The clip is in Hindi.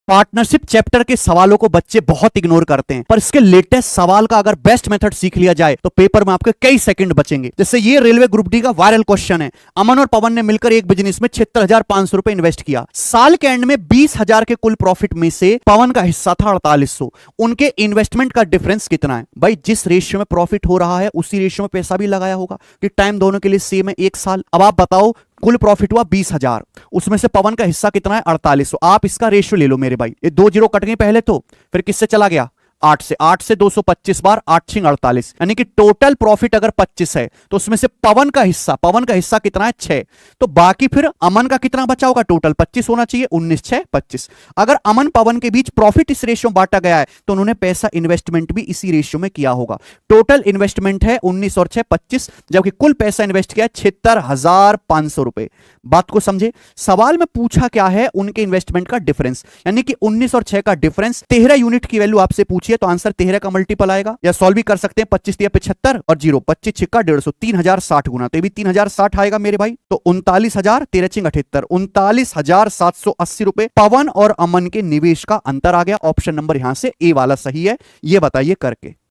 पार्टनरशिप चैप्टर के सवालों को बच्चे बहुत इग्नोर करते हैं, पर इसके लेटेस्ट सवाल का अगर बेस्ट मेथड सीख लिया जाए तो पेपर में आपके कई सेकंड बचेंगे। जैसे ये रेलवे ग्रुप डी का वायरल क्वेश्चन है, अमन और पवन ने मिलकर एक बिजनेस में 76,500 रुपए इन्वेस्ट किया। साल के एंड में 20,000 के कुल प्रॉफिट में से पवन का हिस्सा था 4800। उनके इन्वेस्टमेंट का डिफरेंस कितना है? भाई जिस रेशियो में प्रॉफिट हो रहा है उसी रेशियो में पैसा भी लगाया होगा, कि टाइम दोनों के लिए सेम है, 1 साल। अब आप बताओ, कुल प्रॉफिट हुआ 20,000, उसमें से पवन का हिस्सा कितना है? 4800। आप इसका रेशियो ले लो मेरे भाई, ये 2 जीरो कट गए पहले तो, फिर किससे चला गया? 8 से 225 बार 8 छिंग 48, यानी कि टोटल प्रॉफिट अगर 25 है तो उसमें से पवन का हिस्सा कितना है? 6। तो बाकी फिर अमन का कितना बचा होगा? टोटल 25 होना चाहिए, 19 6 25। अगर अमन पवन के बीच प्रॉफिट इस रेशियो में बांटा गया है तो उन्होंने पैसा इन्वेस्टमेंट भी इसी रेशियो में किया होगा। टोटल इन्वेस्टमेंट है 19 और 6 25, जबकि कुल पैसा इन्वेस्ट किया है 76,500 रुपए। बात को समझे, सवाल में पूछा क्या है? उनके इन्वेस्टमेंट का डिफरेंस, यानी कि 19 और 6 का डिफरेंस। 13 यूनिट की वैल्यू आपसे पूछी है तो आंसर 13 का मल्टीपल आएगा, या सॉल्व भी कर सकते हैं। 25 दिया 75 और 0, 25 छिक्का 150, 3060 गुना, तो ये भी 3060 आएगा मेरे भाई। तो 39,000 13 छिंग 78, 39,780 रुपए पवन और अमन के निवेश का अंतर आ गया। ऑप्शन नंबर यहां से ए वाला सही है, ये बताइए करके।